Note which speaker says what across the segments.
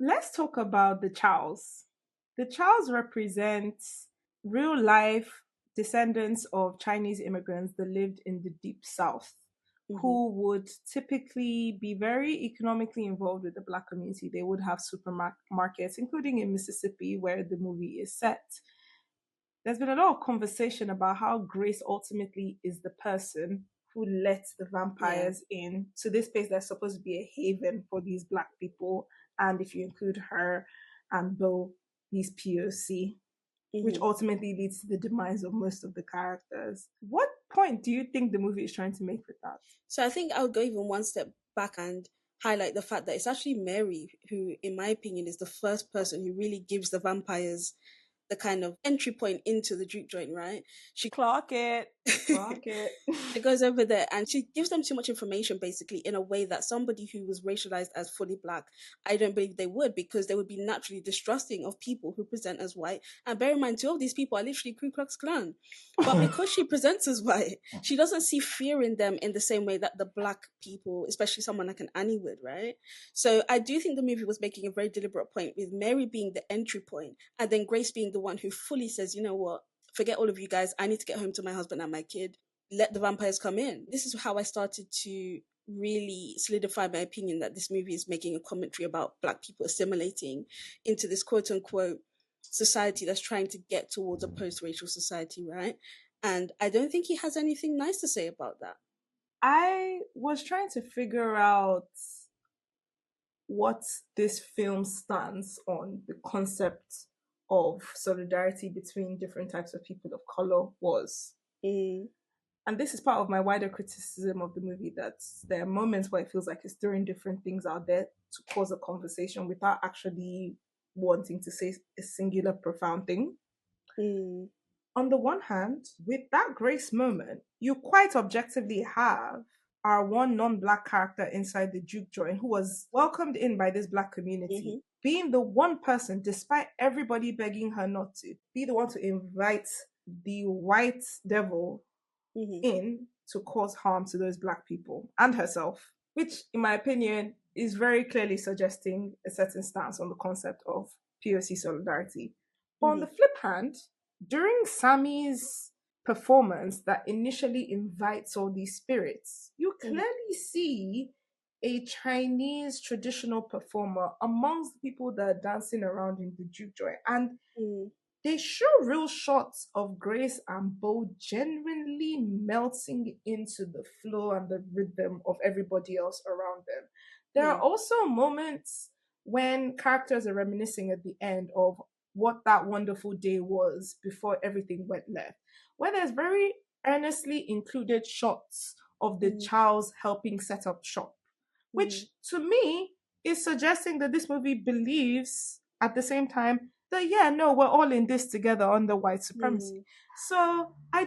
Speaker 1: let's talk about the Chows. The Chows represent real life descendants of Chinese immigrants that lived in the deep south,
Speaker 2: Hmm.
Speaker 1: who would typically be very economically involved with the Black community. They would have supermarkets, including in Mississippi, where the movie is set. There's been a lot of conversation about how Grace ultimately is the person who lets the
Speaker 2: Yeah.
Speaker 1: vampires in to this place that's supposed to be a haven for these Black people. And if you include her and Bo, these POC, which
Speaker 2: Hmm.
Speaker 1: ultimately leads to the demise of most of the characters. What point do you think the movie is trying to make with that?
Speaker 2: So I think I would go even one step back and highlight the fact that it's actually Mary who, in my opinion, is the first person who really gives the vampires the kind of entry point into the juke joint, right? She
Speaker 1: Clock it. Clock it.
Speaker 2: she goes over there and she gives them too much information basically in a way that somebody who was racialized as fully black, I don't believe they would, because they would be naturally distrusting of people who present as white. And bear in mind, two of these people are literally Ku Klux Klan. But because she presents as white, she doesn't see fear in them in the same way that the black people, especially someone like an Annie would, right? So I do think the movie was making a very deliberate point with Mary being the entry point and then Grace being the one who fully says, you know what, forget all of you guys. I need to get home to my husband and my kid. Let the vampires come in. This is how I started to really solidify my opinion that this movie is making a commentary about black people assimilating into this quote unquote society that's trying to get towards a post-racial society, right? And I don't think he has anything nice to say about that.
Speaker 1: I was trying to figure out what this film stands on, the concept of solidarity between different types of people of color was.
Speaker 2: Mm,
Speaker 1: And this is part of my wider criticism of the movie, that there are moments where it feels like it's throwing different things out there to cause a conversation without actually wanting to say a singular profound thing.
Speaker 2: mm,
Speaker 1: On the one hand, with that grace moment, you quite objectively have our one non-black character inside the juke joint who was welcomed in by this black community,
Speaker 2: mm-hmm,
Speaker 1: being the one person, despite everybody begging her not to, be the one to invite the white devil
Speaker 2: mm-hmm,
Speaker 1: in to cause harm to those black people and herself, which, in my opinion, is very clearly suggesting a certain stance on the concept of POC solidarity. But on
Speaker 2: mm-hmm,
Speaker 1: the flip hand, during Sammy's performance that initially invites all these spirits, you
Speaker 2: mm-hmm,
Speaker 1: clearly see a Chinese traditional performer amongst the people that are dancing around in the juke joint. And
Speaker 2: mm,
Speaker 1: they show real shots of Grace and Bo genuinely melting into the flow and the rhythm of everybody else around them. There are
Speaker 2: yeah.
Speaker 1: also moments when characters are reminiscing at the end of what that wonderful day was before everything went left, where there's very earnestly included shots of the
Speaker 2: Mm,
Speaker 1: Chows helping set up shop, which
Speaker 2: mm,
Speaker 1: to me is suggesting that this movie believes at the same time that, yeah, no, we're all in this together under white supremacy.
Speaker 2: mm.
Speaker 1: So I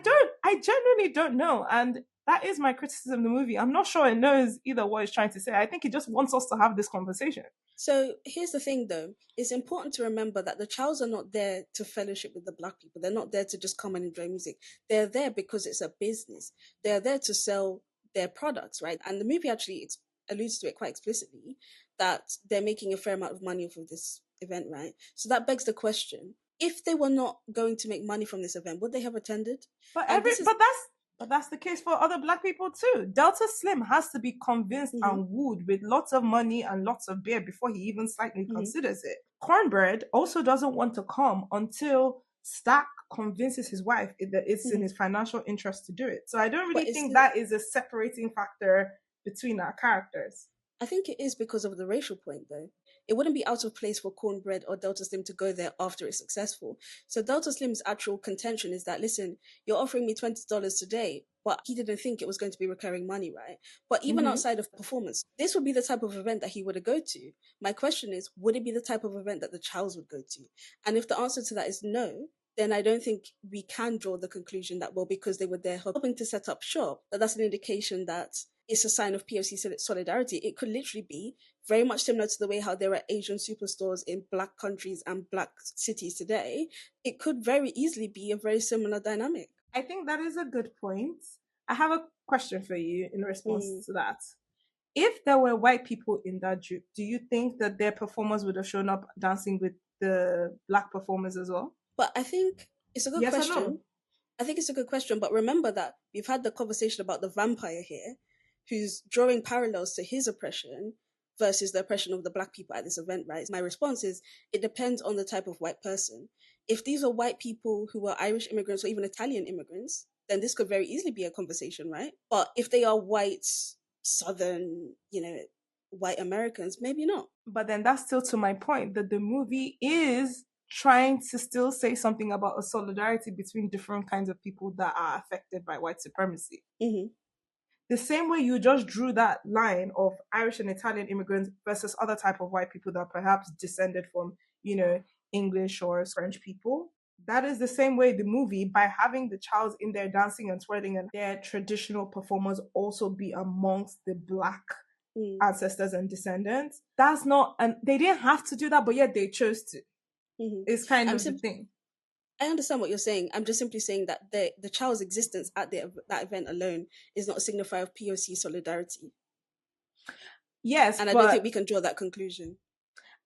Speaker 1: genuinely don't know. And that is my criticism of the movie. I'm not sure it knows either what it's trying to say. I think it just wants us to have this conversation.
Speaker 2: So here's the thing though, it's important to remember that the Chows are not there to fellowship with the black people. They're not there to just come and enjoy music. They're there because it's a business. They're there to sell their products, right? And the movie actually alludes to it quite explicitly that they're making a fair amount of money off of this event, right? So that begs the question, if they were not going to make money from this event, would they have attended?
Speaker 1: But
Speaker 2: And
Speaker 1: every
Speaker 2: this is
Speaker 1: but that's the case for other black people too. Delta Slim has to be convinced
Speaker 2: mhm,
Speaker 1: and wooed with lots of money and lots of beer before he even slightly
Speaker 2: mhm.
Speaker 1: considers it. Cornbread also doesn't want to come until Stack convinces his wife that it's in
Speaker 2: Mhm.
Speaker 1: his financial interest to do it. So I don't
Speaker 2: But
Speaker 1: really
Speaker 2: it's
Speaker 1: think that is a separating factor between our characters.
Speaker 2: I think it is because of the racial point, though. It wouldn't be out of place for Cornbread or Delta Slim to go there after it's successful. So Delta Slim's actual contention is that, listen, you're offering me $20 today, but he didn't think it was going to be recurring money, right? But even
Speaker 1: Mm-hmm.
Speaker 2: outside of performance, this would be the type of event that he would go to. My question is, would it be the type of event that the Chows would go to? And if the answer to that is no, then I don't think we can draw the conclusion that, well, because they were there helping to set up shop, that's an indication that it's a sign of POC solidarity. It could literally be very much similar to the way how there are Asian superstores in black countries and black cities today. It could very easily be a very similar dynamic.
Speaker 1: I think that is a good point. I have a question for you in
Speaker 2: Mm,
Speaker 1: response to that. If there were white people in that group, do you think that their performers would have shown up dancing with the black performers as well?
Speaker 2: But I think it's a good
Speaker 1: Yes or no?
Speaker 2: question. I think it's a good question, but remember that we've had the conversation about the vampire here, who's drawing parallels to his oppression versus the oppression of the black people at this event, right? My response is it depends on the type of white person. If these are white people who are Irish immigrants or even Italian immigrants, then this could very easily be a conversation, right? But if they are white, Southern, white Americans, maybe not.
Speaker 1: But then that's still to my point that the movie is trying to still say something about a solidarity between different kinds of people that are affected by white supremacy.
Speaker 2: Mm-hmm.
Speaker 1: The same way you just drew that line of Irish and Italian immigrants versus other type of white people that perhaps descended from, English or French people. That is the same way the movie, by having the Chows in there dancing and twirling and their traditional performers also be amongst the black ancestors and descendants. That's not, and they didn't have to do that, but yet they chose to.
Speaker 2: Mm-hmm.
Speaker 1: It's kind
Speaker 2: I'm
Speaker 1: of the thing.
Speaker 2: I understand what you're saying. I'm just simply saying that the child's existence at that event alone is not a signifier of POC solidarity,
Speaker 1: Yes,
Speaker 2: and I don't think
Speaker 1: but
Speaker 2: we can draw that conclusion.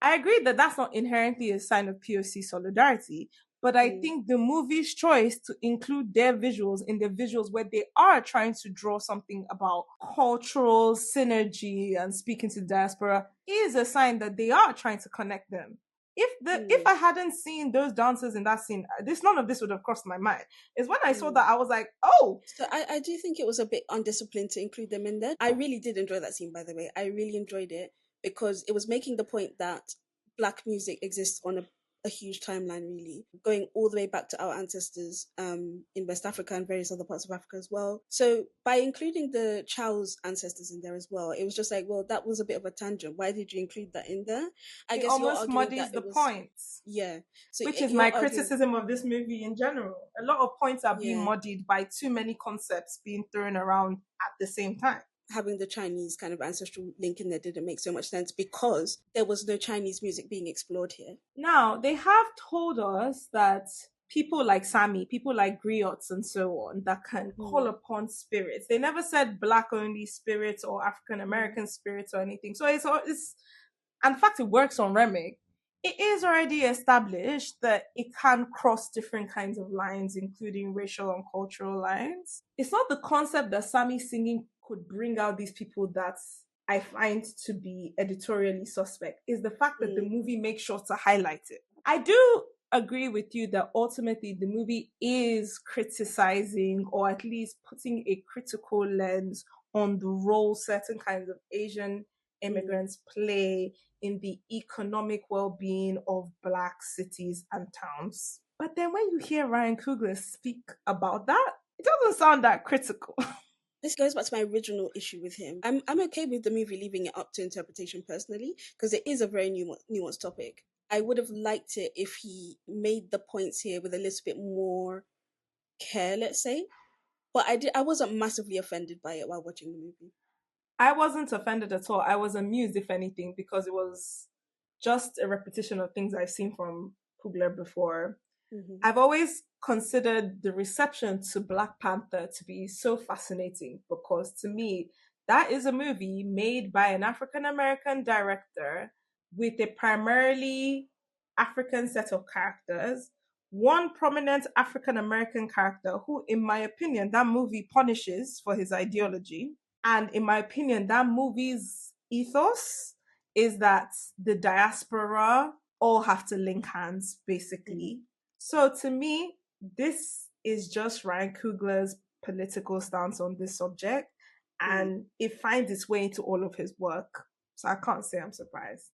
Speaker 1: I agree that that's not inherently a sign of POC solidarity. But I think the movie's choice to include their visuals in the visuals where they are trying to draw something about cultural synergy and speaking to diaspora is a sign that they are trying to connect them. If I hadn't seen those dancers in that scene, none of this would have crossed my mind. It's when I saw that I was like, oh.
Speaker 2: So I do think it was a bit undisciplined to include them in there. I really did enjoy that scene, by the way. I really enjoyed it because it was making the point that black music exists on a huge timeline, really, going all the way back to our ancestors in West Africa and various other parts of Africa as well. So by including the Chow's ancestors in there as well, it was just like, well, that was a bit of a tangent. Why did you include that in there? I
Speaker 1: It
Speaker 2: guess you're
Speaker 1: almost
Speaker 2: arguing
Speaker 1: muddies
Speaker 2: that
Speaker 1: the
Speaker 2: it was,
Speaker 1: points,
Speaker 2: yeah. So
Speaker 1: which is my
Speaker 2: you're arguing,
Speaker 1: criticism of this movie in general. A lot of points are being
Speaker 2: yeah,
Speaker 1: muddied by too many concepts being thrown around at the same time.
Speaker 2: having the Chinese kind of ancestral link in there didn't make so much sense because there was no Chinese music being explored here.
Speaker 1: Now, they have told us that people like Sami, people like griots and so on, that can call upon spirits. They never said black only spirits or African American spirits or anything. So it's and in fact it works on Remig. It is already established that it can cross different kinds of lines, including racial and cultural lines. It's not the concept that Sami singing could bring out these people that I find to be editorially suspect. Is the fact that the movie makes sure to highlight it. I do agree with you that ultimately the movie is criticizing or at least putting a critical lens on the role certain kinds of Asian immigrants play in the economic well-being of black cities and towns. But then when you hear Ryan Coogler speak about that, it doesn't sound that critical.
Speaker 2: This goes back to my original issue with him. I'm okay with the movie leaving it up to interpretation personally, because it is a very nuanced topic. I would have liked it if he made the points here with a little bit more care, let's say. But I wasn't massively offended by it while watching the movie.
Speaker 1: I wasn't offended at all. I was amused, if anything, because it was just a repetition of things I've seen from Coogler before. I've always considered the reception to Black Panther to be so fascinating because to me, that is a movie made by an African American director with a primarily African set of characters, one prominent African American character who, in my opinion, that movie punishes for his ideology. And in my opinion, that movie's ethos is that the diaspora all have to link hands, basically. So to me, this is just Ryan Coogler's political stance on this subject, and it finds its way into all of his work. So I can't say I'm surprised.